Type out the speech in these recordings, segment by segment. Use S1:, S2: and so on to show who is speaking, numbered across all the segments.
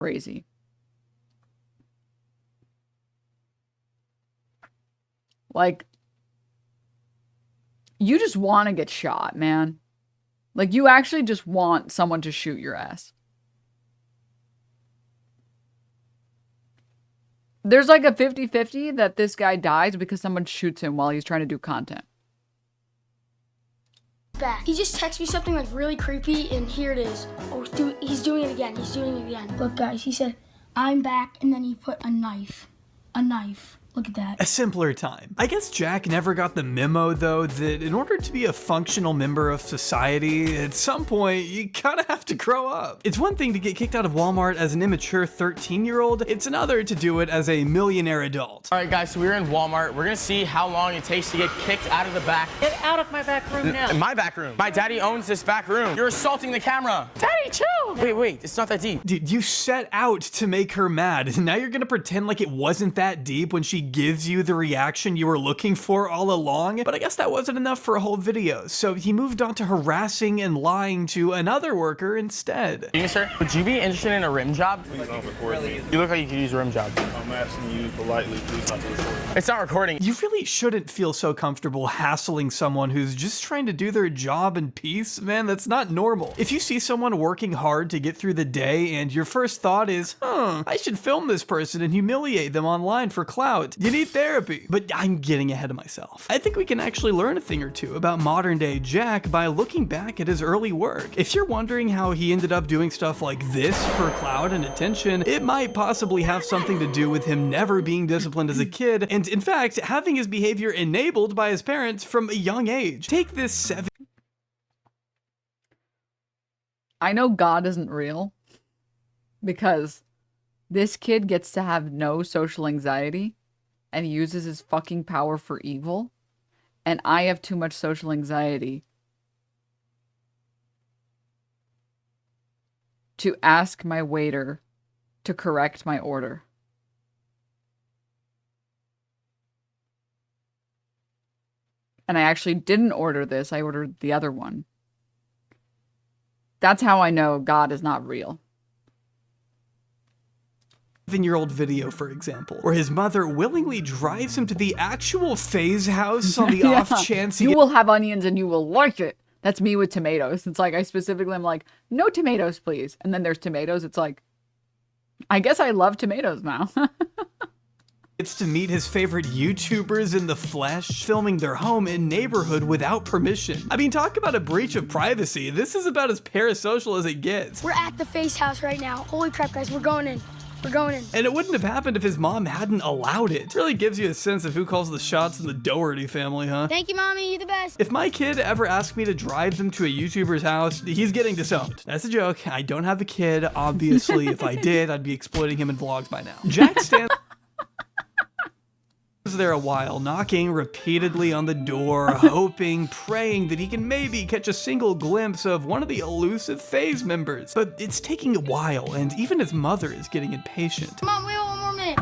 S1: Crazy. Like, you just want to get shot, man. Like, you actually just want someone to shoot your ass. There's like a 50-50 that this guy dies because someone shoots him while he's trying to do content.
S2: Back. He just texted me something like really creepy, and here it is. Oh, he's doing it again. He's doing it again. Look, guys, he said, "I'm back," and then he put a knife. A knife. Look at that.
S3: A simpler time. I guess Jack never got the memo, though, that in order to be a functional member of society, at some point, you kinda have to grow up. It's one thing to get kicked out of Walmart as an immature 13-year-old, it's another to do it as a millionaire adult.
S4: All right, guys, so we're in Walmart. We're gonna see how long it takes to get kicked out of the back.
S5: Get out of my back room now.
S4: My back room. My daddy owns this back room. You're assaulting the camera.
S5: Daddy, chill.
S4: Wait, it's not that deep.
S3: Dude, you set out to make her mad, and now you're gonna pretend like it wasn't that deep when she gives you the reaction you were looking for all along? But I guess that wasn't enough for a whole video, so he moved on to harassing and lying to another worker instead.
S4: Excuse me, sir, would you be interested in a rim job?
S6: Please don't record me.
S4: You look like you could use a rim job.
S6: I'm asking you politely, please not to record me.
S4: It's not recording.
S3: You really shouldn't feel so comfortable hassling someone who's just trying to do their job in peace, man. That's not normal. If you see someone working hard to get through the day and your first thought is, I should film this person and humiliate them online for clout, you need therapy. But I'm getting ahead of myself. I think we can actually learn a thing or two about modern day Jack by looking back at his early work. If you're wondering how he ended up doing stuff like this for clout and attention, it might possibly have something to do with him never being disciplined as a kid, and in fact, having his behavior enabled by his parents from a young age. Take this 7.
S1: I know God isn't real because this kid gets to have no social anxiety and he uses his fucking power for evil, and I have too much social anxiety to ask my waiter to correct my order. And I actually didn't order this, I ordered the other one. That's how I know God is not real.
S3: 7-year-old video, for example, where his mother willingly drives him to the actual Faze house on the off chance
S1: you will have onions and you will like it. That's me with tomatoes. It's like I specifically am like, no tomatoes, please. And then there's tomatoes. It's like, I guess I love tomatoes now.
S3: It's to meet his favorite YouTubers in the flesh, filming their home and neighborhood without permission. I mean, talk about a breach of privacy. This is about as parasocial as it gets.
S2: We're at the Face house right now. Holy crap, guys, we're going in. We're going in.
S3: And it wouldn't have happened if his mom hadn't allowed it. It really gives you a sense of who calls the shots in the Doherty family, huh?
S2: Thank you, Mommy. You're the best.
S3: If my kid ever asked me to drive them to a YouTuber's house, he's getting disowned. That's a joke. I don't have a kid, obviously. If I did, I'd be exploiting him in vlogs by now. Jack stands there a while, knocking repeatedly on the door, hoping, praying that he can maybe catch a single glimpse of one of the elusive Faze members. But it's taking a while, and even his mother is getting impatient.
S2: Come on, wait one more minute.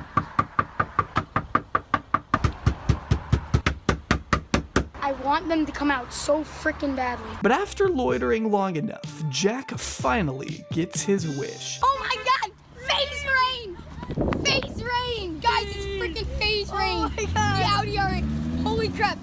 S2: I want them to come out so freaking badly.
S3: But after loitering long enough, Jack finally gets his wish.
S2: Oh my god! Face rain! Face rain! Guys, it's freaking face rain! Oh my god! The Audi are holy crap!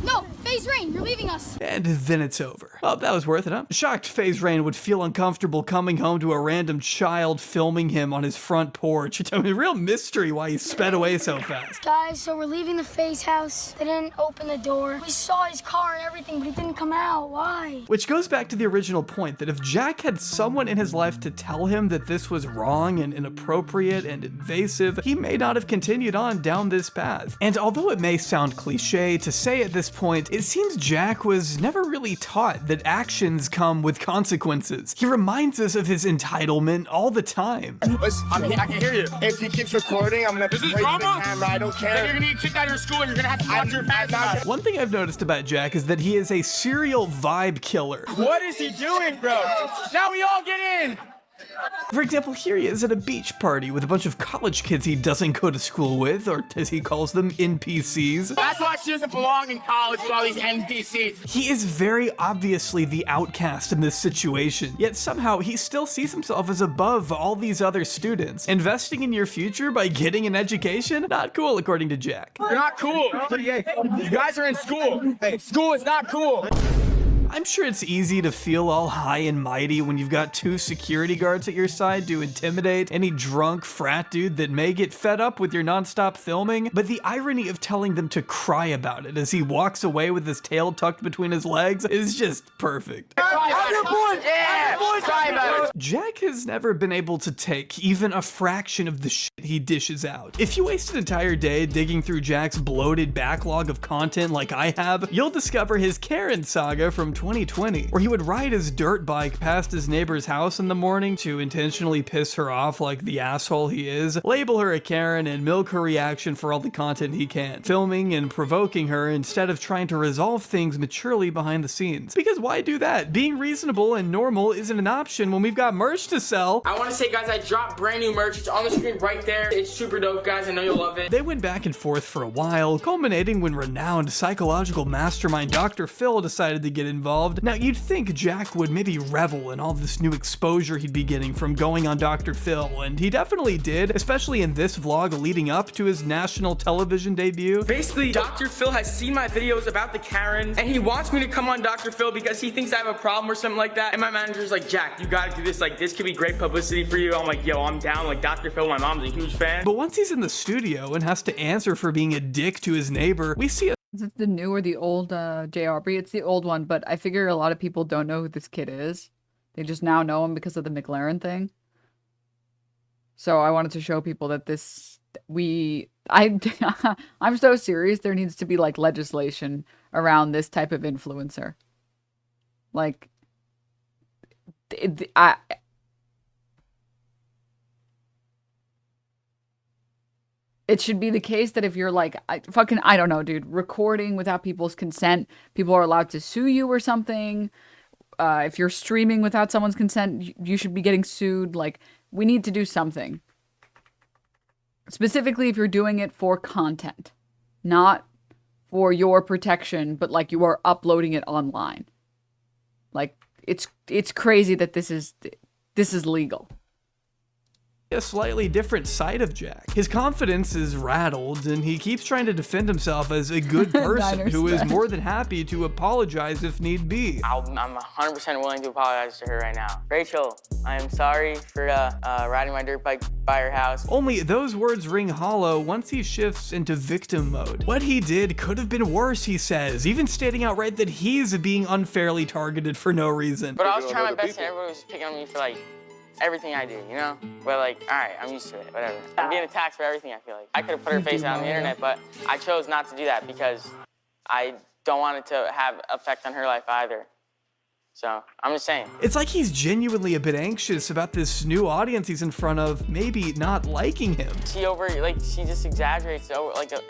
S2: No! Face rain! You're leaving us!
S3: And then it's over. Oh, that was worth it, huh? Shocked Faze Rain would feel uncomfortable coming home to a random child filming him on his front porch. It's a real mystery why he sped away so fast.
S2: Guys, so we're leaving the Face house. They didn't open the door. We saw his car and everything, but he didn't come out. Why?
S3: Which goes back to the original point that if Jack had someone in his life to tell him that this was wrong and inappropriate and invasive, he may not have continued on down this path. And although it may sound cliche to say at this point, it seems Jack was never really taught that actions come with consequences. He reminds us of his entitlement all the time.
S4: I can hear you.
S7: If he keeps recording, I'm gonna break the camera. I don't care.
S4: Then you're gonna get kicked out of your school and you're gonna have to watch your back.
S3: One thing I've noticed about Jack is that he is a serial vibe killer.
S4: What is he doing, bro? Now we all get in.
S3: For example, here he is at a beach party with a bunch of college kids he doesn't go to school with, or as he calls them, NPCs.
S7: That's why she doesn't belong in college with all these NPCs.
S3: He is very obviously the outcast in this situation, yet somehow he still sees himself as above all these other students. Investing in your future by getting an education? Not cool, according to Jack.
S7: You're not cool. You guys are in school. School is not cool.
S3: I'm sure it's easy to feel all high and mighty when you've got 2 security guards at your side to intimidate any drunk frat dude that may get fed up with your nonstop filming, but the irony of telling them to cry about it as he walks away with his tail tucked between his legs is just perfect. Jack has never been able to take even a fraction of the shit he dishes out. If you waste an entire day digging through Jack's bloated backlog of content like I have, you'll discover his Karen saga from 2020, where he would ride his dirt bike past his neighbor's house in the morning to intentionally piss her off like the asshole he is, label her a Karen, and milk her reaction for all the content he can, filming and provoking her instead of trying to resolve things maturely behind the scenes. Because why do that? Being reasonable and normal isn't an option when we've got merch to sell.
S4: I want to say, guys, I dropped brand new merch. It's on the screen right there. It's super dope, guys. I know you'll love it.
S3: They went back and forth for a while, culminating when renowned psychological mastermind Dr. Phil decided to get involved. Now, you'd think Jack would maybe revel in all this new exposure he'd be getting from going on Dr. Phil, and he definitely did, especially in this vlog leading up to his national television debut.
S4: Basically, Dr. Phil has seen my videos about the Karens, and he wants me to come on Dr. Phil because he thinks I have a problem or something like that. And my manager's like, Jack, you gotta do this. Like, this could be great publicity for you. I'm like, yo, I'm down. Like, Dr. Phil, my mom's a huge fan.
S3: But once he's in the studio and has to answer for being a dick to his neighbor, we see a
S1: Is it the new or the old J. Aubrey? It's the old one, but I figure a lot of people don't know who this kid is. They just now know him because of the McLaren thing. So I wanted to show people that I'm so serious. There needs to be like legislation around this type of influencer. Like, it should be the case that if you're like, I don't know, dude, recording without people's consent, people are allowed to sue you or something. If you're streaming without someone's consent, you should be getting sued. Like, we need to do something. Specifically, if you're doing it for content, not for your protection, but like you are uploading it online. Like, it's crazy that this is legal.
S3: A slightly different side of Jack. His confidence is rattled, and he keeps trying to defend himself as a good person who is more than happy to apologize if need be.
S4: I'm 100% willing to apologize to her right now. Rachel, I am sorry for riding my dirt bike by her house.
S3: Only those words ring hollow once he shifts into victim mode. What he did could have been worse, he says, even stating outright that he's being unfairly targeted for no reason.
S4: But I was trying my best, and everybody was just picking on me for like everything I do, you know? But like, all right, I'm used to it, whatever. I'm being attacked for everything, I feel like. I could have put her face out on the internet, but I chose not to do that because I don't want it to have effect on her life either. So, I'm just saying.
S3: It's like he's genuinely a bit anxious about this new audience he's in front of maybe not liking him.
S4: She just exaggerates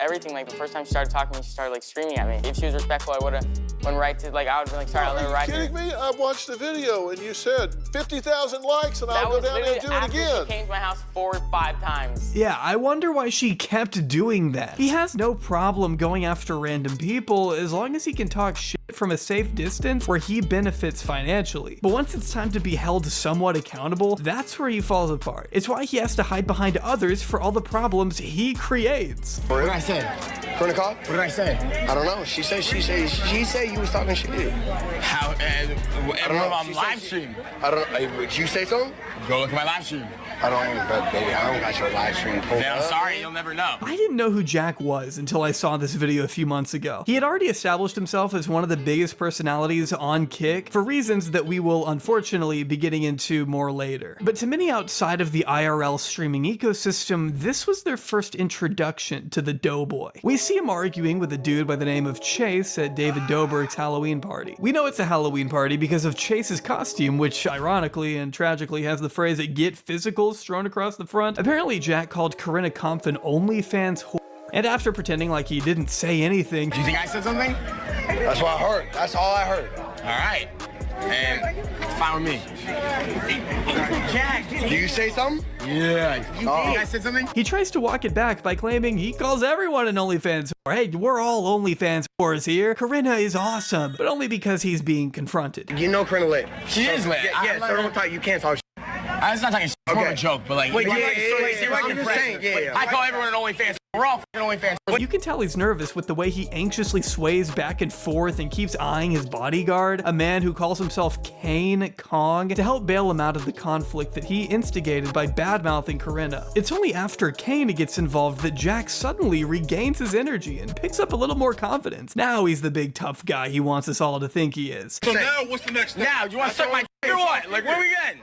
S4: everything. Like, the first time she started talking to me, she started, like, screaming at me. If she was respectful, I would've went right to, like, I would've been like, sorry, I'll never ride her.
S8: Are you kidding me? I watched the video, and you said 50,000 likes, and I'll go down there and do it again.
S4: She came to my house 4 or 5 times.
S3: Yeah, I wonder why she kept doing that. He has no problem going after random people as long as he can talk shit from a safe distance where he benefits financially. But once it's time to be held somewhat accountable, that's where he falls apart. It's why he has to hide behind others for all the problems he creates.
S7: What did I say? Turn the call? What did I say? I don't know. She said you was talking shit. How? I don't know. I'm live stream. I don't know. Would you say something? Go look at my live stream. I don't got your live stream.
S4: Yeah, I'm sorry, you'll never know.
S3: I didn't know who Jack was until I saw this video a few months ago. He had already established himself as one of the biggest personalities on Kick for reasons that we will unfortunately be getting into more later. But to many outside of the IRL streaming ecosystem, this was their first introduction to the Doughboy. We see him arguing with a dude by the name of Chase at David Dobrik's Halloween party. We know it's a Halloween party because of Chase's costume, which ironically and tragically has the phrase "get physical" thrown across the front. Apparently Jack called Corinna Kampf an OnlyFans whore, and after pretending like he didn't say anything,
S7: Do you think I said something? That's what I heard. That's all I heard. All right. and fine with me. Jack, do you say something? Yeah. You think I said something?
S3: He tries to walk it back by claiming he calls everyone an OnlyFans whore. Hey, we're all OnlyFans whores here. Corinna is awesome, but only because he's being confronted.
S7: You know Corinna lit.
S4: She is lit.
S7: Yeah, so don't talk. You can't talk.
S4: It's not talking shit. It's more of a joke, but like,
S7: I'm just saying, yeah.
S4: I call everyone an OnlyFans. We're all fucking OnlyFans.
S3: You can tell he's nervous with the way he anxiously sways back and forth and keeps eyeing his bodyguard, a man who calls himself Kane Kong, to help bail him out of the conflict that he instigated by bad-mouthing Corinna. It's only after Kane gets involved that Jack suddenly regains his energy and picks up a little more confidence. Now he's the big tough guy he wants us all to think he is.
S6: So now, what's the next step?
S4: Now, you want to suck my dick or what? Like, what are we getting?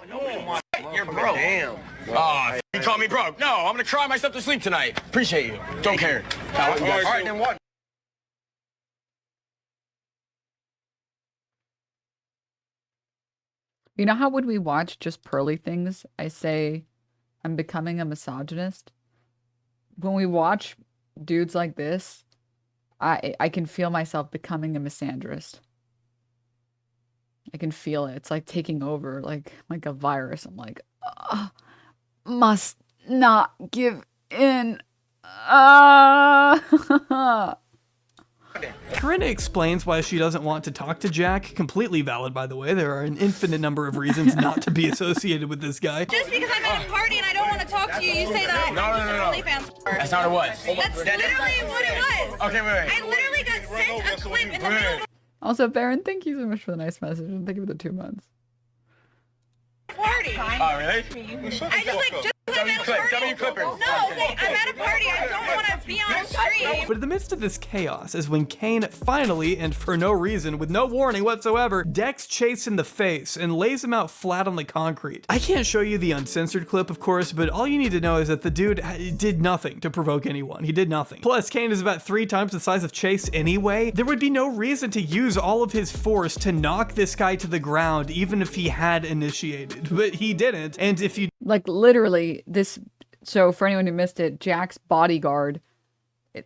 S4: You're broke.
S7: Damn.
S4: Oh, you call me broke. No, I'm gonna cry myself to sleep tonight. Appreciate you. Don't care. All right, then what?
S1: You know how when we watch just pearly things, I say I'm becoming a misogynist? When we watch dudes like this, I can feel myself becoming a misandrist. I can feel it. It's like taking over, like a virus. I'm like, must not give in.
S3: Corinna explains why she doesn't want to talk to Jack. Completely valid, by the way. There are an infinite number of reasons not to be associated with this guy.
S9: Just because I'm at a party and I don't want to talk to you, you say that I'm just an OnlyFans whore.
S4: That's not what it was.
S9: That's literally what it was.
S4: Okay, wait.
S9: I literally got sent a clip in the middle of
S1: Also, Baron, thank you so much for the nice message, and thank you for the 2 months.
S9: a party.
S4: Oh, really?
S9: I just like, I'm at a party.
S4: Tell me you clippers.
S9: No, like, I'm at a party. I don't want to be on stream.
S3: But in the midst of this chaos is when Kane finally, and for no reason, with no warning whatsoever, decks Chase in the face and lays him out flat on the concrete. I can't show you the uncensored clip, of course, but all you need to know is that the dude did nothing to provoke anyone. He did nothing. Plus, Kane is about 3 times the size of Chase anyway. There would be no reason to use all of his force to knock this guy to the ground, even if he had initiated. But he didn't, and if you
S1: Like, literally, this... So, for anyone who missed it, Jack's bodyguard...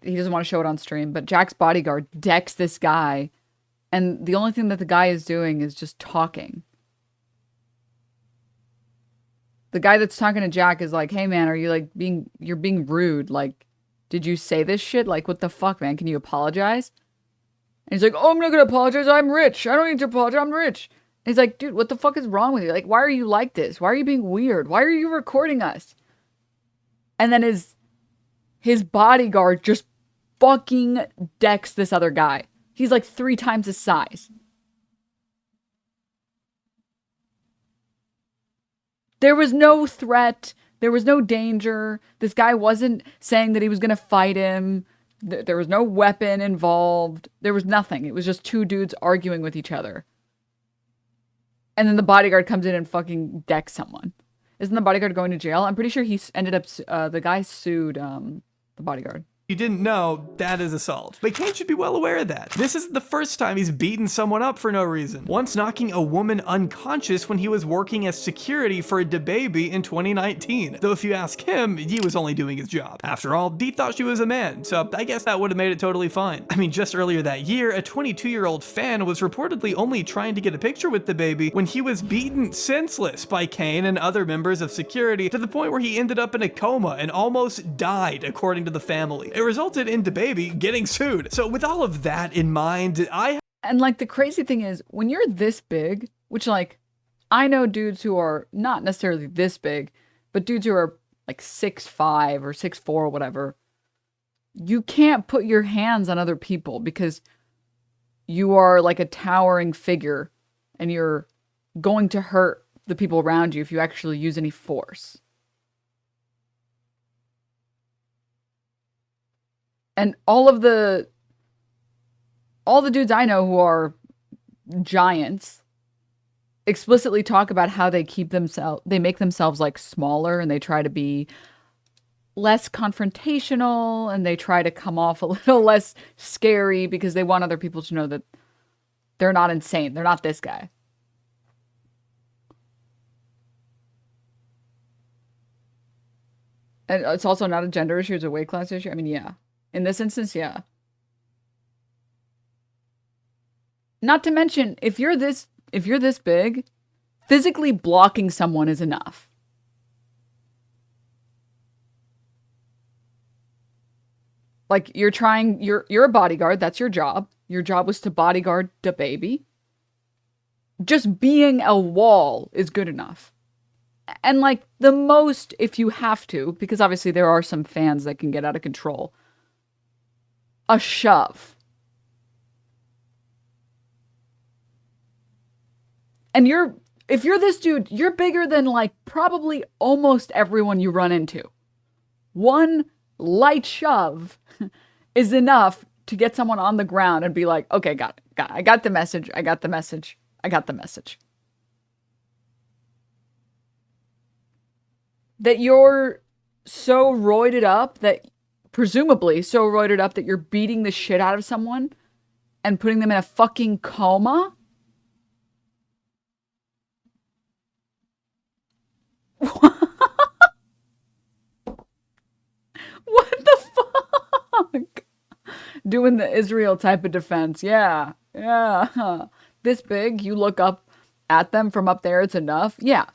S1: He doesn't want to show it on stream, but Jack's bodyguard decks this guy, and the only thing that the guy is doing is just talking. The guy that's talking to Jack is like, hey man, are you like you're being rude. Like, did you say this shit? Like, what the fuck, man? Can you apologize? And he's like, oh, I'm not gonna apologize. I'm rich. I don't need to apologize. I'm rich. And he's like, dude, what the fuck is wrong with you? Like, why are you like this? Why are you being weird? Why are you recording us? And then his bodyguard just fucking decks this other guy. He's like 3 times his size. There was no threat. There was no danger. This guy wasn't saying that he was going to fight him. There was no weapon involved. There was nothing. It was just 2 dudes arguing with each other. And then the bodyguard comes in and fucking decks someone. Isn't the bodyguard going to jail? I'm pretty sure he ended up... the guy sued the bodyguard.
S3: You didn't know, that is assault. But Kane should be well aware of that. This isn't the first time he's beaten someone up for no reason. Once knocking a woman unconscious when he was working as security for a DeBaby in 2019. Though if you ask him, he was only doing his job. After all, he thought she was a man, so I guess that would have made it totally fine. I mean, just earlier that year, a 22-year-old fan was reportedly only trying to get a picture with DeBaby when he was beaten senseless by Kane and other members of security to the point where he ended up in a coma and almost died, according to the family. It resulted in DeBaby getting sued. So with all of that in mind,
S1: And like the crazy thing is, when you're this big, which like, I know dudes who are not necessarily this big, but dudes who are like 6'5" or 6'4" or whatever, you can't put your hands on other people because you are like a towering figure and you're going to hurt the people around you if you actually use any force. And all the dudes I know who are giants explicitly talk about how they make themselves like smaller and they try to be less confrontational and they try to come off a little less scary because they want other people to know that they're not insane. They're not this guy. And it's also not a gender issue, it's a weight class issue. I mean, yeah. In this instance, yeah. Not to mention, if you're this if you're this big, physically blocking someone is enough. Like you're a bodyguard. That's your job. Your job was to bodyguard the baby. Just being a wall is good enough. And like the most, if you have to, because obviously there are some fans that can get out of control, a shove. And if you're this dude, you're bigger than like probably almost everyone you run into. One light shove is enough to get someone on the ground and be like, okay, got it. I got the message. I got the message. That you're so roided up that, presumably so roided up that you're beating the shit out of someone and putting them in a fucking coma? What the fuck? Doing the Israel type of defense. Yeah. This big, you look up at them from up there, it's enough. Yeah.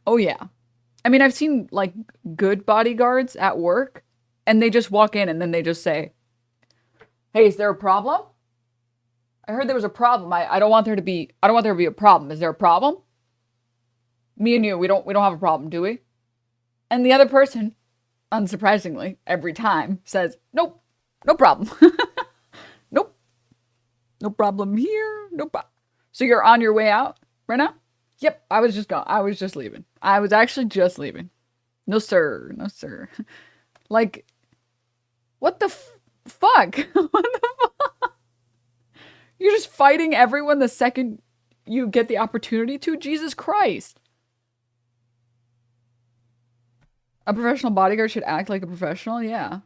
S1: Oh, yeah. I mean, I've seen, like, good bodyguards at work, and they just walk in and then they just say, hey, is there a problem? I heard there was a problem. I don't want there to be a problem. Is there a problem? Me and you, we don't have a problem, do we? And the other person, unsurprisingly, every time says, nope, no problem. Nope. No problem here. No problem. So you're on your way out right now? Yep, I was just leaving. I was actually just leaving. No, sir. Like, what the fuck? What the fuck? You're just fighting everyone the second you get the opportunity to? Jesus Christ. A professional bodyguard should act like a professional? Yeah.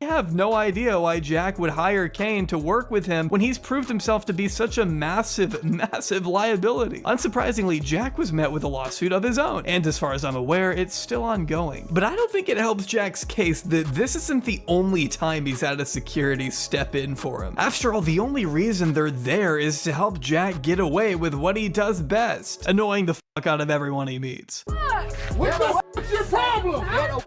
S3: I have no idea why Jack would hire Kane to work with him when he's proved himself to be such a massive liability. Unsurprisingly, Jack was met with a lawsuit of his own, and as far as I'm aware, it's still ongoing. But I don't think it helps Jack's case that this isn't the only time he's had a security step in for him. After all, the only reason they're there is to help Jack get away with what he does best, annoying the fuck out of everyone he meets.
S8: What the f***'s your problem?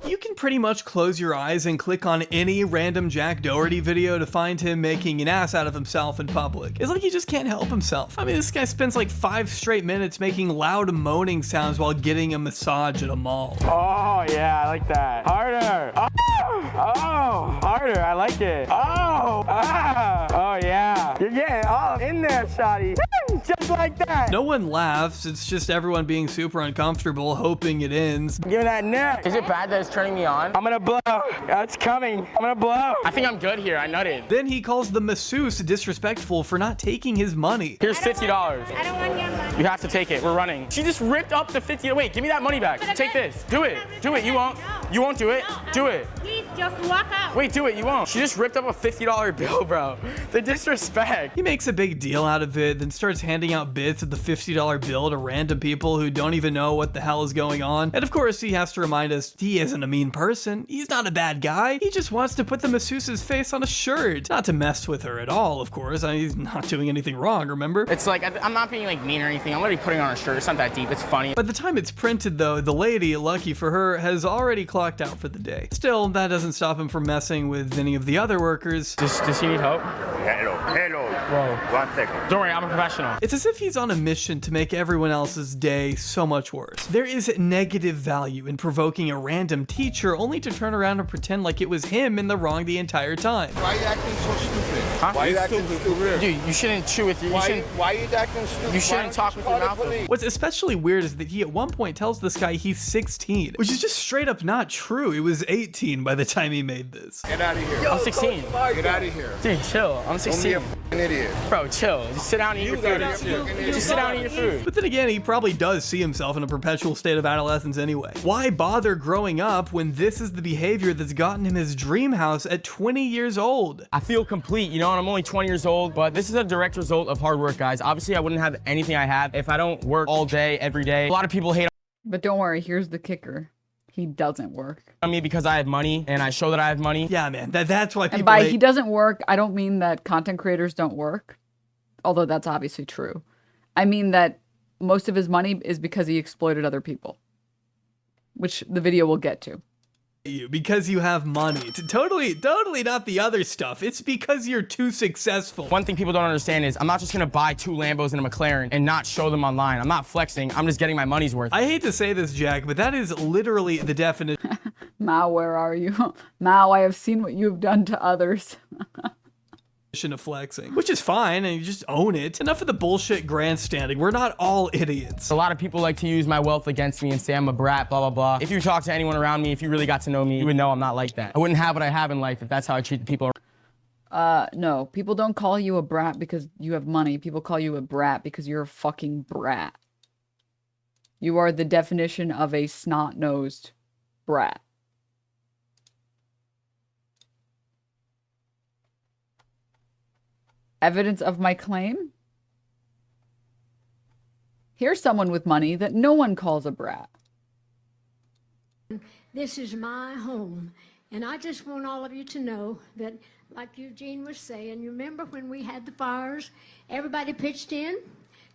S3: You can pretty much close your eyes and click on any random Jack Doherty video to find him making an ass out of himself in public. It's like he just can't help himself. I mean, this guy spends like 5 straight minutes making loud moaning sounds while getting a massage at a mall.
S4: Oh, yeah, I like that. Harder. Oh, harder. I like it. Oh, oh, yeah. You're getting all in there, shawty. Just like that.
S3: No one laughs. It's just everyone being super uncomfortable, hoping it ends.
S4: Give me that neck. Is it bad that it's turning me on? I'm gonna blow. It's coming. I'm gonna blow. I think I'm good here. I nutted.
S3: Then he calls the masseuse disrespectful for not taking his money.
S4: Here's $50.
S9: I don't want your money.
S4: You have to take it. We're running. She just ripped up the 50. Wait, give me that money back. Take this. Do it. Do it. You won't. You won't do it. Do it.
S9: Please just walk out.
S4: Wait, do it. You won't. She just ripped up a $50 bill, bro. The disrespect.
S3: He makes a big deal out of it, then starts handing out bits of the $50 bill to random people who don't even know what the hell is going on. And of course, he has to remind us he isn't a mean person. He's not a bad guy. He just wants to put the masseuse's face on a shirt. Not to mess with her at all, of course. I mean, he's not doing anything wrong, remember?
S4: It's like, I'm not being like mean or anything. I'm literally putting on a shirt. It's not that deep. It's funny.
S3: By the time it's printed though, the lady, lucky for her, has already clocked out for the day. Still, that doesn't stop him from messing with any of the other workers.
S4: Does he need help?
S6: Hello.
S4: Whoa.
S6: 1 second.
S4: Don't worry, I'm a professional.
S3: It's as if he's on a mission to make everyone else's day so much worse. There is negative value in provoking a random teacher only to turn around and pretend like it was him in the wrong the entire time.
S8: Why are you acting so stupid?
S4: Huh?
S8: Why are you acting stupid?
S4: Dude, you shouldn't chew with your...
S8: Why are you acting stupid?
S4: You shouldn't talk with your mouth open.
S3: What's especially weird is that he at one point tells this guy he's 16, which is just straight up not true. He was 18 by the time he made this.
S8: Get out of here.
S4: I'm 16.
S8: Get out of here.
S4: Dude, chill. I'm 16.
S8: Don't be an idiot.
S4: Bro, chill. Just sit down and eat your food. Just sit down and eat your food.
S3: But then again, he probably does see himself in a perpetual state of adolescence anyway. Why bother growing up when this is the behavior that's gotten him his dream house at 20 years old?
S4: I feel complete, you know, and I'm only 20 years old, but this is a direct result of hard work, guys. Obviously, I wouldn't have anything I have if I don't work all day, every day. A lot of people hate
S1: But don't worry, here's the kicker. He doesn't work.
S4: on me because I have money and I show that I have money.
S3: Yeah, man, that's why people
S1: And by
S3: hate-
S1: he doesn't work, I don't mean that content creators don't work. although that's obviously true. I mean that most of his money is because he exploited other people, which the video will get to.
S3: You because you have money. It's totally not the other stuff. It's because you're too successful.
S4: One thing people don't understand is I'm not just gonna buy 2 Lambos and a McLaren and not show them online. I'm not flexing. I'm just getting my money's worth.
S3: I hate to say this, Jack, but that is literally the definition
S1: Mao, where are you? Mao, I have seen what you've done to others.
S3: of flexing, which is fine, and you just own it. Enough of the bullshit grandstanding. We're not all idiots.
S4: A lot of people like to use my wealth against me and say I'm a brat, blah, blah, blah. If you talk to anyone around me, if you really got to know me, you would know I'm not like that. I wouldn't have what I have in life if that's how I treat the people.
S1: No, people don't call you a brat because you have money. People call you a brat because you're a fucking brat. You are the definition of a snot-nosed brat. Evidence of my claim? Here's someone with money that no one calls a brat.
S10: This is my home, and I just want all of you to know that, like Eugene was saying, you remember when we had the fires? Everybody pitched in,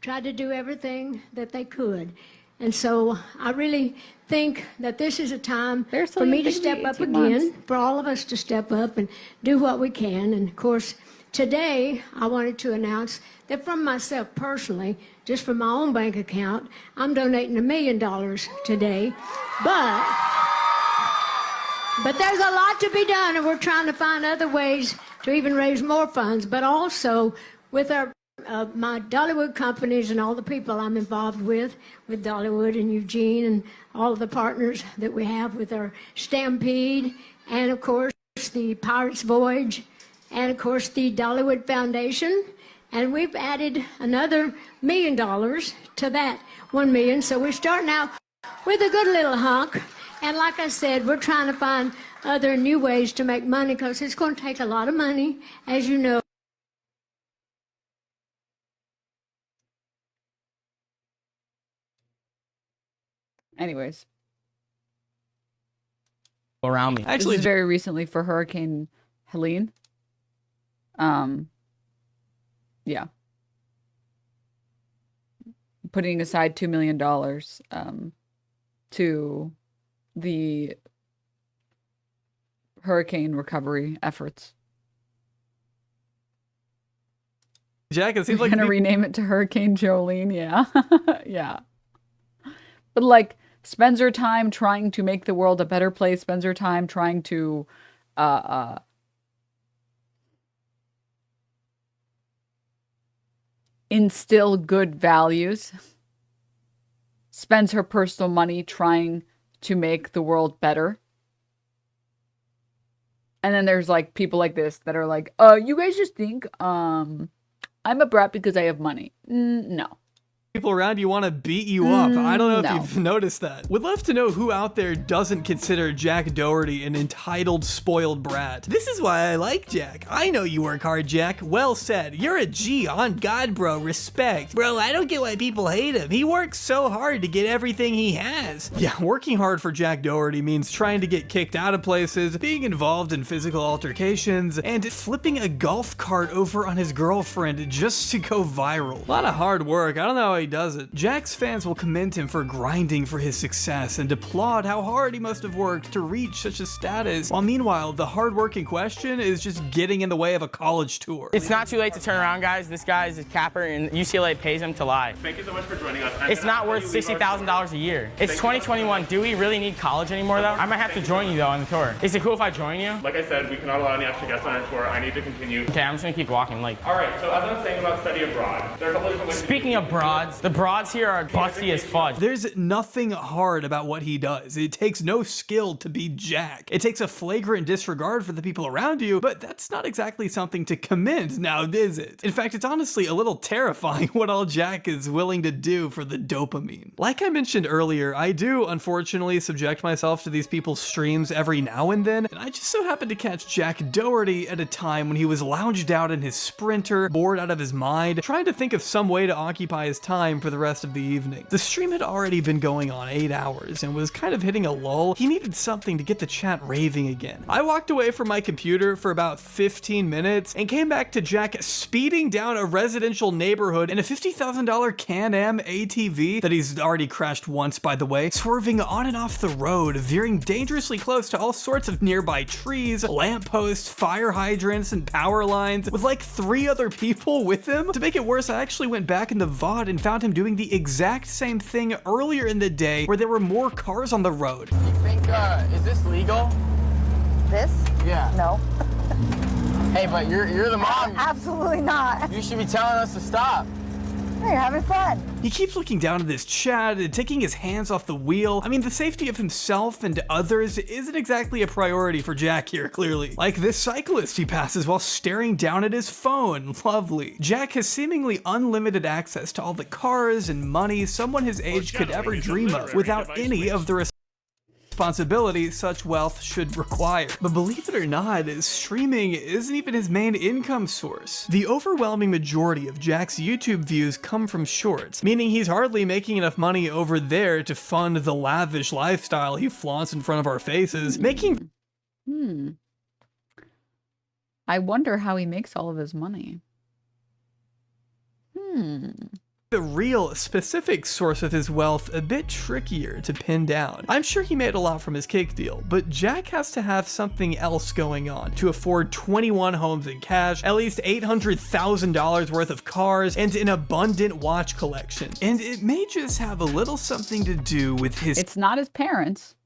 S10: tried to do everything that they could. And so I really think that this is a time for me to step up again, for all of us to step up and do what we can. And of course, today, I wanted to announce that from myself personally, just from my own bank account, I'm donating $1 million today. But there's a lot to be done, and we're trying to find other ways to even raise more funds. But also with our my Dollywood companies and all the people I'm involved with Dollywood and Eugene and all of the partners that we have with our Stampede, and of course the Pirates Voyage, and of course the Dollywood Foundation, and we've added another $1 million to that 1 million. So we're starting out with a good little hunk, and like I said, we're trying to find other new ways to make money because it's going to take a lot of money, as you know.
S1: Anyways.
S4: Around me.
S1: Actually, this is very recently for Hurricane Helene. Yeah. Putting aside $2 million to the hurricane recovery efforts.
S3: Jack, it seems
S1: We're
S3: like
S1: gonna rename it to Hurricane Jolene, yeah. Yeah. But like, spends her time trying to make the world a better place, spends her time trying to instill good values, spends her personal money trying to make the world better. And then there's like people like this that are like, you guys just think I'm a brat because I have money. No.
S3: People around you want to beat you up. I don't know
S1: no.
S3: if you've noticed that. Would love to know who out there doesn't consider Jack Doherty an entitled, spoiled brat. This is why I like Jack. I know you work hard, Jack. Well said. You're a G. On God, bro. Respect. Bro, I don't get why people hate him. He works so hard to get everything he has. Yeah, working hard for Jack Doherty means trying to get kicked out of places, being involved in physical altercations, and flipping a golf cart over on his girlfriend just to go viral. A lot of hard work. I don't know how he does it. Jack's fans will commend him for grinding for his success and applaud how hard he must have worked to reach such a status, while meanwhile, the hard work in question is just getting in the way of a college tour.
S4: It's not too late to turn around, guys. This guy is a capper, and UCLA pays him to lie.
S6: Thank you so much for joining us.
S4: It's not worth $60,000 a year. It's 2021. Do we really need college anymore, though? I might have to join you, though, on the tour. Is it cool if I join you?
S6: Like I said, we cannot allow any extra guests on our tour. I need to continue.
S4: Okay, I'm just gonna keep walking. Like.
S6: All right, so as I was saying about study abroad, there are a couple of different ways.
S4: Speaking of broads, the broads here are busty as fudge.
S3: There's nothing hard about what he does. It takes no skill to be Jack. It takes a flagrant disregard for the people around you, but that's not exactly something to commend now, is it? In fact, it's honestly a little terrifying what all Jack is willing to do for the dopamine. Like I mentioned earlier, I do unfortunately subject myself to these people's streams every now and then, and I just so happened to catch Jack Doherty at a time when he was lounged out in his Sprinter, bored out of his mind, trying to think of some way to occupy his time time for the rest of the evening. The stream had already been going on 8 hours and was kind of hitting a lull. He needed something to get the chat raving again. I walked away from my computer for about 15 minutes and came back to Jack speeding down a residential neighborhood in a $50,000 Can-Am ATV that he's already crashed once, by the way, swerving on and off the road, veering dangerously close to all sorts of nearby trees, lampposts, fire hydrants, and power lines, with like 3 other people with him. To make it worse, I actually went back in the VOD and found him doing the exact same thing earlier in the day where there were more cars on the road.
S4: You think, is this legal?
S9: This?
S4: Yeah.
S9: No.
S4: Hey, but you're the mom.
S9: Absolutely not.
S4: You should be telling us to stop.
S9: You're having fun.
S3: He keeps looking down at this chat and taking his hands off the wheel. I mean, the safety of himself and others isn't exactly a priority for Jack here, clearly. Like this cyclist he passes while staring down at his phone. Lovely. Jack has seemingly unlimited access to all the cars and money someone his age could ever dream of without any of the responsibility such wealth should require. But believe it or not, streaming isn't even his main income source. The overwhelming majority of Jack's YouTube views come from shorts, meaning he's hardly making enough money over there to fund the lavish lifestyle he flaunts in front of our faces, making
S1: I wonder how he makes all of his money.
S3: the real specific source of his wealth a bit trickier to pin down. I'm sure he made a lot from his cake deal, but Jack has to have something else going on to afford 21 homes in cash, at least $800,000 worth of cars, and an abundant watch collection. And it may just have a little something to do with his—
S1: It's not his parents.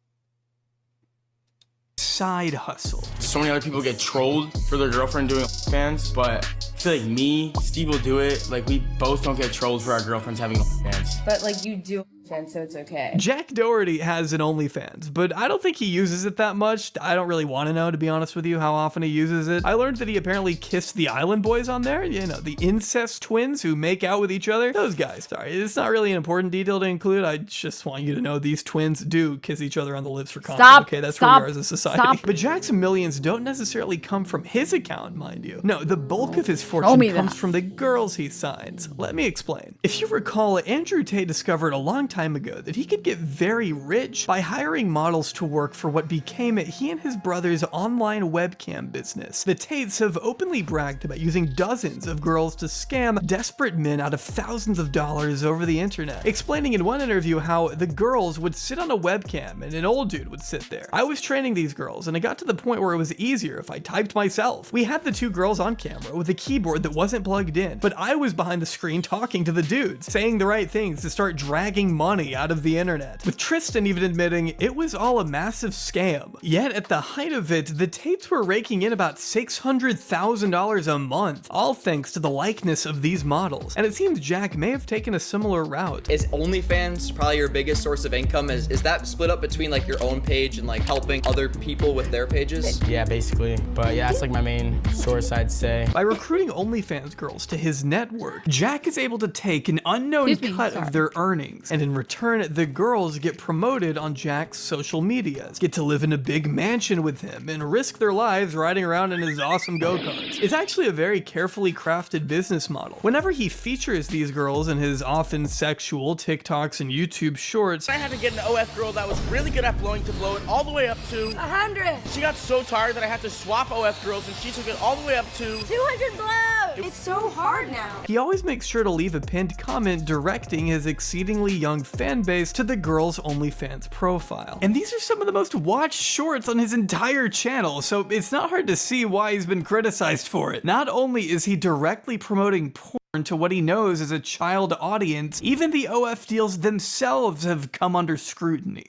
S3: side hustle.
S4: So many other people get trolled for their girlfriend doing fans, but I feel like me, Steve will do it. Like, we both don't get trolled for our girlfriends having fans.
S11: But like, you do fans, so it's okay.
S3: Jack Doherty has an OnlyFans, but I don't think he uses it that much. I don't really want to know, to be honest with you, how often he uses it. I learned that he apparently kissed the Island Boys on there, you know, the incest twins who make out with each other. Those guys. Sorry, it's not really an important detail to include. I just want you to know these twins do kiss each other on the lips for content.
S1: Stop,
S3: okay, that's
S1: stop,
S3: where we are as a society.
S1: stop.
S3: But Jack's millions don't necessarily come from his account, mind you. No, the bulk of his fortune comes from the girls he signs. Let me explain. If you recall, Andrew Tate discovered a long time ago that he could get very rich by hiring models to work for what became he and his brother's online webcam business. The Tates have openly bragged about using dozens of girls to scam desperate men out of thousands of dollars over the internet, explaining in one interview how the girls would sit on a webcam and an old dude would sit there. I was training these girls and it got to the point where it was easier if I typed myself. We had the two girls on camera with a keyboard that wasn't plugged in, but I was behind the screen talking to the dudes, saying the right things to start dragging money out of the internet, with Tristan even admitting it was all a massive scam. Yet at the height of it, the Tates were raking in about $600,000 a month, all thanks to the likeness of these models. And it seems Jack may have taken a similar route.
S12: Is OnlyFans probably your biggest source of income? Is that split up between like your own page and like helping other people with their pages?
S4: Yeah, basically. But yeah, that's like my main source, I'd say.
S3: By recruiting OnlyFans girls to his network, Jack is able to take an unknown cut of their earnings, and in return, the girls get promoted on Jack's social medias, get to live in a big mansion with him, and risk their lives riding around in his awesome go-karts. It's actually a very carefully crafted business model. Whenever he features these girls in his often sexual TikToks and YouTube shorts,
S13: I had to get an OF girl that was really good at blowing to blow it all the way up to
S9: 100.
S13: She got so tired that I had to swap OF girls, and she took it all the way up to
S9: 200 blows. It's so hard now.
S3: he always makes sure to leave a pinned comment directing his exceedingly young fan base to the girl's OnlyFans profile. And these are some of the most watched shorts on his entire channel, so it's not hard to see why he's been criticized for it. Not only is he directly promoting porn to what he knows is a child audience, even the OF deals themselves have come under scrutiny.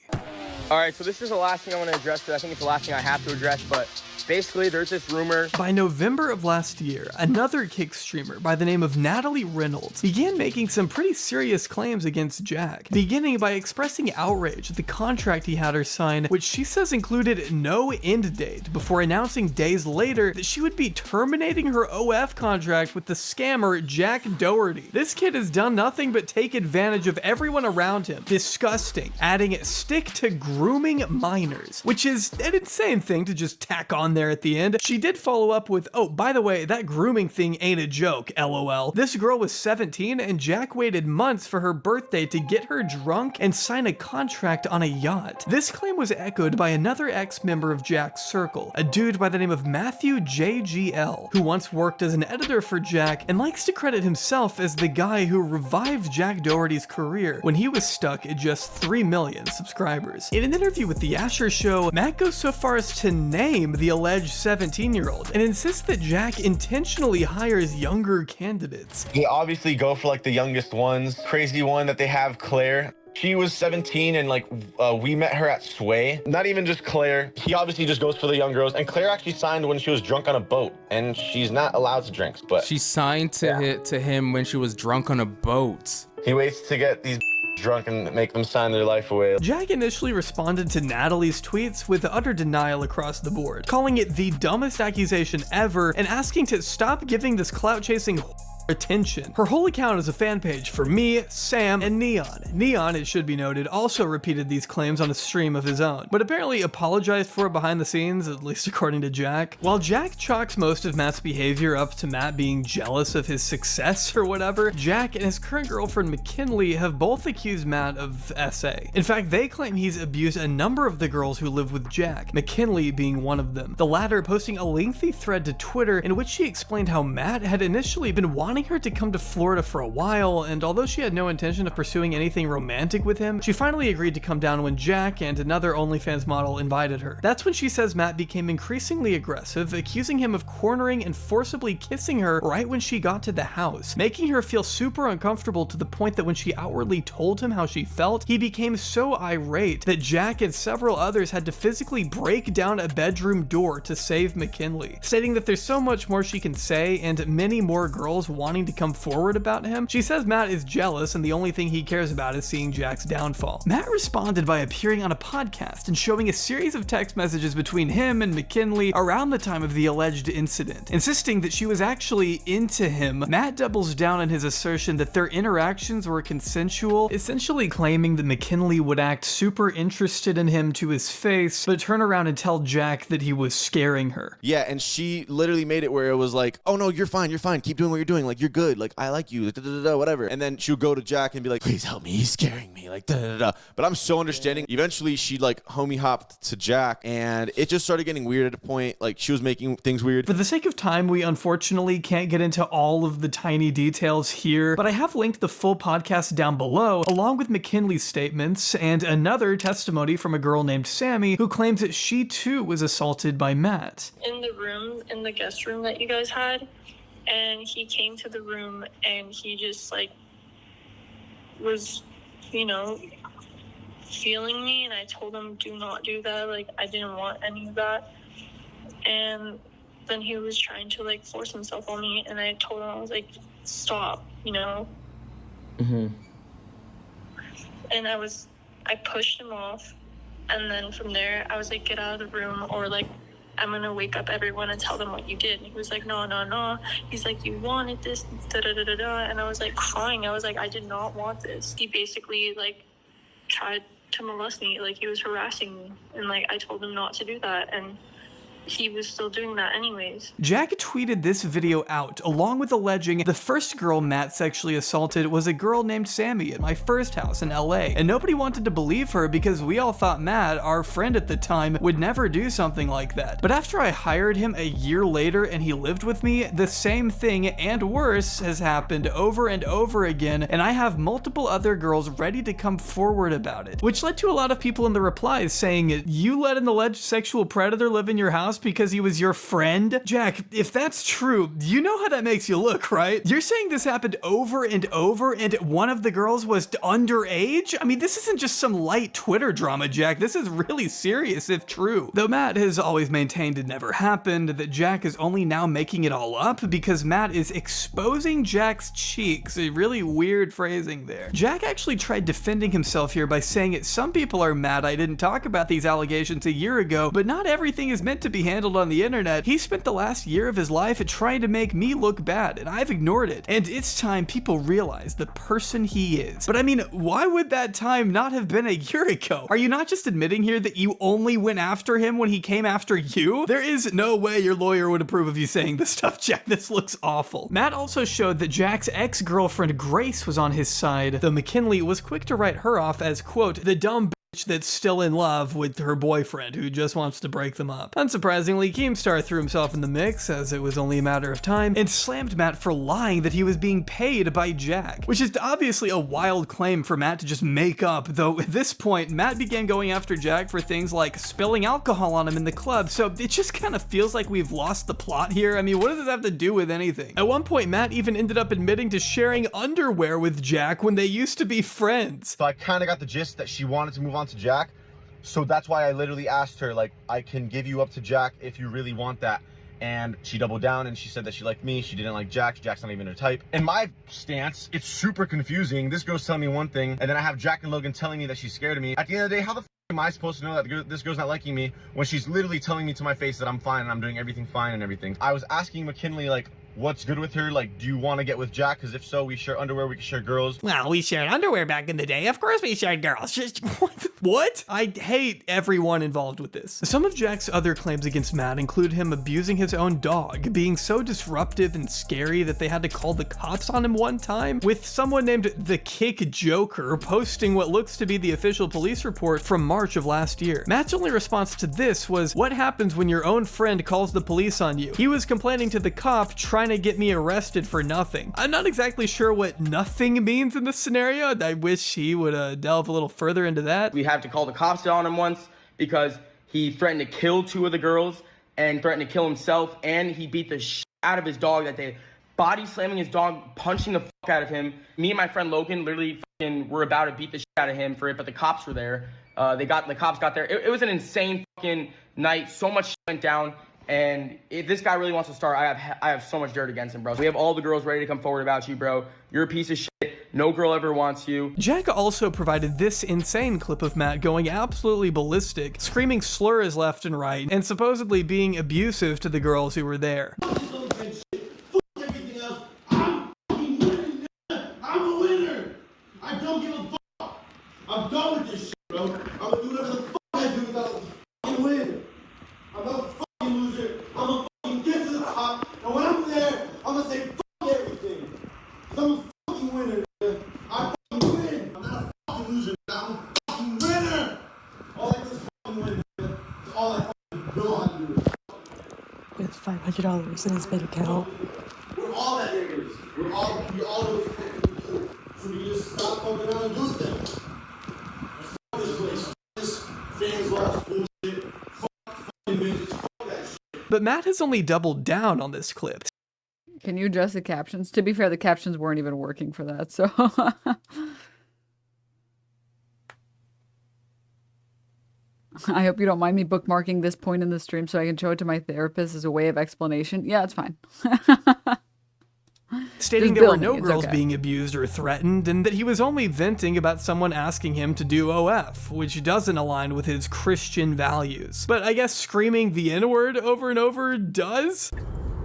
S4: All right, so this is the last thing I want to address, because I think it's the last thing I have to address, but basically there's this rumor.
S3: By November of last year, another Kick streamer by the name of Natalie Reynolds began making some pretty serious claims against Jack, beginning by expressing outrage at the contract he had her sign, which she says included no end date, before announcing days later that she would be terminating her OF contract with the scammer Jack Doherty. This kid has done nothing but take advantage of everyone around him. Disgusting. Adding stick to grooming minors, which is an insane thing to just tack on on there at the end. She did follow up with, oh, by the way, that grooming thing ain't a joke, LOL. This girl was 17 and Jack waited months for her birthday to get her drunk and sign a contract on a yacht. This claim was echoed by another ex-member of Jack's circle, a dude by the name of Matthew JGL, who once worked as an editor for Jack and likes to credit himself as the guy who revived Jack Doherty's career when he was stuck at just 3 million subscribers. In an interview with The Asher Show, Matt goes so far as to name the alleged 17-year-old and insists that Jack intentionally hires younger candidates.
S14: They obviously go for like the youngest ones. Crazy one that they have, Claire. She was 17 and like we met her at Sway. Not even just Claire. He obviously just goes for the young girls. And Claire actually signed when she was drunk on a boat, and she's not allowed to drink. But
S15: she signed to him when she was drunk on a boat.
S14: He waits to get these drunk and make them sign their life away.
S3: Jack initially responded to Natalie's tweets with utter denial across the board, calling it the dumbest accusation ever and asking to stop giving this clout-chasing attention. Her whole account is a fan page for me, Sam, and Neon. Neon, it should be noted, also repeated these claims on a stream of his own, but apparently apologized for it behind the scenes, at least according to Jack. While Jack chalks most of Matt's behavior up to Matt being jealous of his success or whatever, Jack and his current girlfriend McKinley have both accused Matt of SA. In fact, they claim he's abused a number of the girls who live with Jack, McKinley being one of them. The latter posting a lengthy thread to Twitter in which she explained how Matt had initially been wanting her to come to Florida for a while, and although she had no intention of pursuing anything romantic with him, she finally agreed to come down when Jack and another OnlyFans model invited her. That's when she says Matt became increasingly aggressive, accusing him of cornering and forcibly kissing her right when she got to the house, making her feel super uncomfortable to the point that when she outwardly told him how she felt, he became so irate that Jack and several others had to physically break down a bedroom door to save McKinley, stating that there's so much more she can say and many more girls wanting to come forward about him. She says Matt is jealous and the only thing he cares about is seeing Jack's downfall. Matt responded by appearing on a podcast and showing a series of text messages between him and McKinley around the time of the alleged incident, insisting that she was actually into him. Matt doubles down on his assertion that their interactions were consensual, essentially claiming that McKinley would act super interested in him to his face, but turn around and tell Jack that he was scaring her.
S16: Yeah, and she literally made it where it was like, oh no, you're fine, keep doing what you're doing, like you're good, like I like you, whatever. And then she'll go to Jack and be like, please help me, he's scaring me, like But I'm so understanding. Eventually she like homie hopped to Jack and it just started getting weird at a point. Like she was making things weird.
S3: For the sake of time, we unfortunately can't get into all of the tiny details here, but I have linked the full podcast down below along with McKinley's statements and another testimony from a girl named Sammy who claims that she too was assaulted by Matt.
S17: In the room, in the guest room that you guys had, and he came to the room and he just like was, you know, feeling me, and I told him do not do that, like I didn't want any of that. And then he was trying to like force himself on me, and I told him, I was like, stop, you know. And I pushed him off, and then from there I was like, get out of the room or like I'm gonna wake up everyone and tell them what you did. And he was like, no. He's like, you wanted this, and I was like crying. I was like, I did not want this. He basically like tried to molest me, like he was harassing me, and like I told him not to do that, and he was still doing that anyways.
S3: Jack tweeted this video out, along with alleging the first girl Matt sexually assaulted was a girl named Sammy at my first house in LA, and nobody wanted to believe her because we all thought Matt, our friend at the time, would never do something like that. But after I hired him a year later and he lived with me, the same thing and worse has happened over and over again, and I have multiple other girls ready to come forward about it, which led to a lot of people in the replies saying, you let an alleged sexual predator live in your house because he was your friend? Jack, if that's true, you know how that makes you look, right? You're saying this happened over and over and one of the girls was underage? I mean, this isn't just some light Twitter drama, Jack. This is really serious if true. Though Matt has always maintained it never happened, that Jack is only now making it all up because Matt is exposing Jack's cheeks. A really weird phrasing there. Jack actually tried defending himself here by saying some people are mad I didn't talk about these allegations a year ago, but not everything is meant to be be handled on the internet, he spent the last year of his life trying to make me look bad, and I've ignored it. And it's time people realize the person he is. But I mean, why would that time not have been a year ago? Are you not just admitting here that you only went after him when he came after you? There is no way your lawyer would approve of you saying this stuff, Jack. This looks awful. Matt also showed that Jack's ex-girlfriend Grace was on his side, though McKinley was quick to write her off as, quote, the dumb bitch that's still in love with her boyfriend who just wants to break them up. Unsurprisingly, Keemstar threw himself in the mix, as it was only a matter of time, and slammed Matt for lying that he was being paid by Jack, which is obviously a wild claim for Matt to just make up, though at this point, Matt began going after Jack for things like spilling alcohol on him in the club, so it just kind of feels like we've lost the plot here. I mean, what does this have to do with anything? At one point, Matt even ended up admitting to sharing underwear with Jack when they used to be friends.
S14: So I kind of got the gist that she wanted to move on to Jack. So that's why I literally asked her, like, I can give you up to Jack if you really want that. And she doubled down and she said that she liked me. She didn't like Jack. Jack's not even her type. In my stance, it's super confusing. This girl's telling me one thing, and then I have Jack and Logan telling me that she's scared of me. At the end of the day, how the f am I supposed to know that this girl's not liking me when she's literally telling me to my face that I'm fine and I'm doing everything fine and everything? I was asking McKinley, like, what's good with her? Like, do you want to get with Jack? Because if so, we share underwear, we can share girls.
S3: Well, we shared underwear back in the day. Of course we shared girls. Just, what? I hate everyone involved with this. Some of Jack's other claims against Matt include him abusing his own dog, being so disruptive and scary that they had to call the cops on him one time, with someone named the Kick Joker posting what looks to be the official police report from March of last year. Matt's only response to this was, what happens when your own friend calls the police on you? He was complaining to the cop, trying to get me arrested for nothing. I'm not exactly sure what nothing means in this scenario. I wish he would delve a little further into that.
S13: We had to call the cops on him once because he threatened to kill 2 of the girls and threatened to kill himself, and he beat the shit out of his dog that day. Body slamming his dog, punching the fuck out of him. Me and my friend Logan literally were about to beat the shit out of him for it, but the cops were there. The cops got there. It was an insane fucking night. So much shit went down. And if this guy really wants to start, I have so much dirt against him, bro. We have all the girls ready to come forward about you, bro. You're a piece of shit. No girl ever wants you.
S3: Jack also provided this insane clip of Matt going absolutely ballistic, screaming slurs left and right, and supposedly being abusive to the girls who were there.
S18: I'm a winner. I don't give a fuck. I'm done with this shit, bro. I'm gonna do whatever the fuck I do without a win. I'm not a fucking loser. I'm gonna fucking get to the top, and when I'm there, I'm gonna say fuck everything. Cause I'm a fucking winner, nigga. I fucking win. I'm not a fucking loser, nigga. I'm a fucking winner. All I do is fucking win, nigga. That's all I fucking know how to do.
S19: With $500 in his bank account.
S18: We're all that niggas. We all know what fucking do. So we just stop fucking around and do things. Fuck this place. Fuck this fans lost bullshit. Fuck fucking bitches. Fuck that shit.
S3: But Matt has only doubled down on this clip.
S1: Can you adjust the captions? To be fair, the captions weren't even working for that, so... I hope you don't mind me bookmarking this point in the stream so I can show it to my therapist as a way of explanation. Yeah, it's fine.
S3: Stating there were no girls being abused or threatened, and that he was only venting about someone asking him to do OF, which doesn't align with his Christian values. But I guess screaming the N-word over and over does?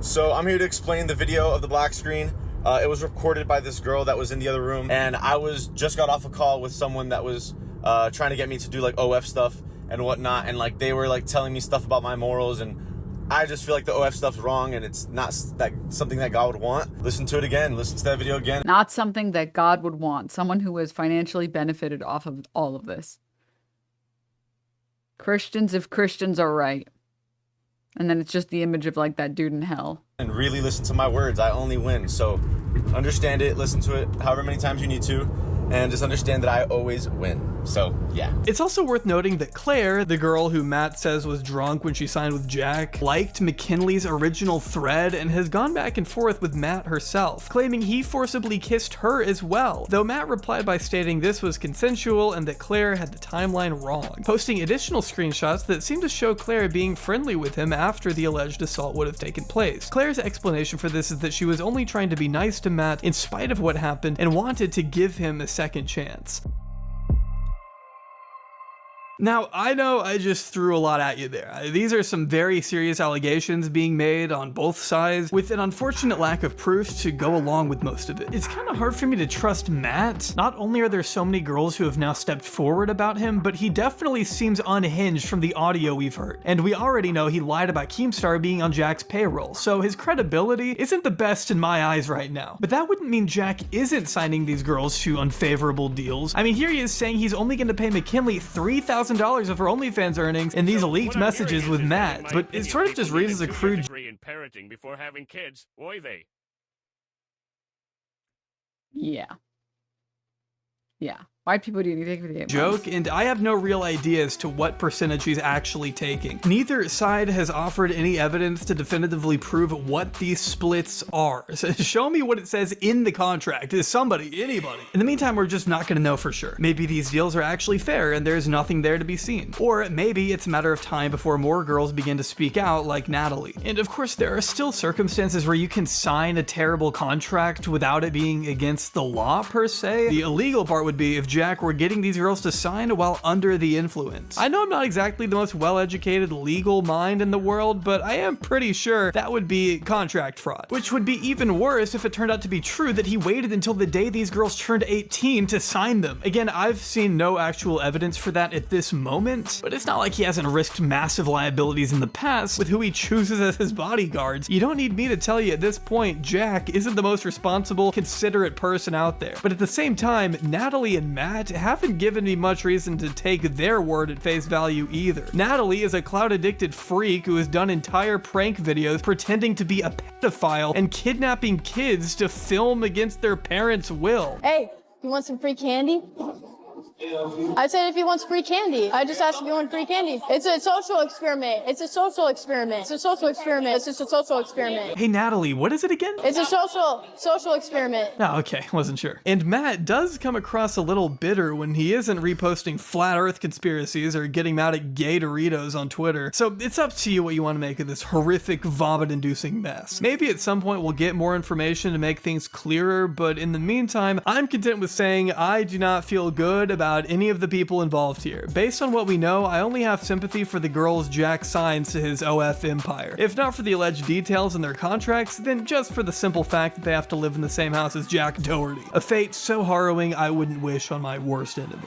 S14: So I'm here to explain the video of the black screen. It was recorded by this girl that was in the other room, and I just got off a call with someone that was trying to get me to do like OF stuff and whatnot, and like they were like telling me stuff about my morals, and I just feel like the OF stuff's wrong and it's not something that God would want. Listen to it again. Listen to that video again.
S1: Not something that God would want. Someone who has financially benefited off of all of this. Christians, if Christians are right. And then it's just the image of like that dude in hell.
S14: And really listen to my words. I only win. So understand it. Listen to it however many times you need to. And just understand that I always win. So, yeah.
S3: It's also worth noting that Claire, the girl who Matt says was drunk when she signed with Jack, liked McKinley's original thread and has gone back and forth with Matt herself, claiming he forcibly kissed her as well, though Matt replied by stating this was consensual and that Claire had the timeline wrong, posting additional screenshots that seem to show Claire being friendly with him after the alleged assault would have taken place. Claire's explanation for this is that she was only trying to be nice to Matt in spite of what happened and wanted to give him a second chance. Now, I know I just threw a lot at you there. These are some very serious allegations being made on both sides, with an unfortunate lack of proof to go along with most of it. It's kind of hard for me to trust Matt. Not only are there so many girls who have now stepped forward about him, but he definitely seems unhinged from the audio we've heard. And we already know he lied about Keemstar being on Jack's payroll, so his credibility isn't the best in my eyes right now. But that wouldn't mean Jack isn't signing these girls to unfavorable deals. I mean, here he is saying he's only going to pay McKinley $3,000 of her OnlyFans earnings in these leaked messages with Matt, but it sort of just raises a crude
S20: in parenting before having kids, oy vey.
S1: Yeah. Yeah. Why people do you take for the 8
S3: joke, and I have no real idea as to what percentage he's actually taking. Neither side has offered any evidence to definitively prove what these splits are. So show me what it says in the contract. Is somebody, anybody? In the meantime, we're just not gonna know for sure. Maybe these deals are actually fair and there's nothing there to be seen. Or maybe it's a matter of time before more girls begin to speak out like Natalie. And of course, there are still circumstances where you can sign a terrible contract without it being against the law per se. The illegal part would be if Jack were getting these girls to sign while under the influence. I know I'm not exactly the most well-educated legal mind in the world, but I am pretty sure that would be contract fraud. Which would be even worse if it turned out to be true that he waited until the day these girls turned 18 to sign them. Again, I've seen no actual evidence for that at this moment, but it's not like he hasn't risked massive liabilities in the past with who he chooses as his bodyguards. You don't need me to tell you at this point, Jack isn't the most responsible, considerate person out there. But at the same time, Natalie and Matt haven't given me much reason to take their word at face value either. Natalie is a cloud-addicted freak who has done entire prank videos pretending to be a pedophile and kidnapping kids to film against their parents' will.
S9: Hey, you want some free candy? I said if he wants free candy. I just asked if he wanted free candy. It's a social experiment. It's a social experiment. It's a social experiment. It's just a social experiment.
S3: Hey Natalie, what is it again?
S9: It's a social experiment.
S3: Oh, okay, wasn't sure. And Matt does come across a little bitter when he isn't reposting flat earth conspiracies or getting mad at gay Doritos on Twitter. So it's up to you what you want to make of this horrific, vomit-inducing mess. Maybe at some point we'll get more information to make things clearer, but in the meantime, I'm content with saying I do not feel good about any of the people involved here. Based on what we know, I only have sympathy for the girls Jack signs to his OF empire. If not for the alleged details in their contracts, then just for the simple fact that they have to live in the same house as Jack Doherty. A fate so harrowing I wouldn't wish on my worst enemy.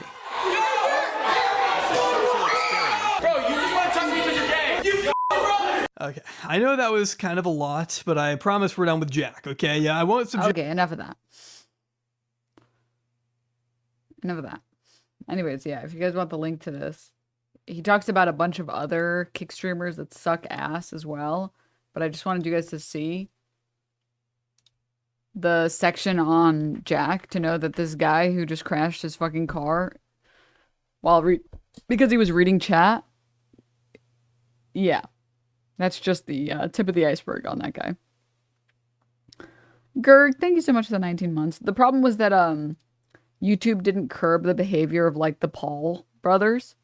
S3: Okay, I know that was kind of a lot, but I promise we're done with Jack, okay? Yeah, I won't subject-
S1: Okay, enough of that. Enough of that. Anyways, yeah, if you guys want the link to this, he talks about a bunch of other kick streamers that suck ass as well, but I just wanted you guys to see the section on Jack to know that this guy who just crashed his fucking car while because he was reading chat, yeah, that's just the tip of the iceberg on that guy. Gerg, thank you so much for the 19 months. The problem was that YouTube didn't curb the behavior of like the Paul brothers.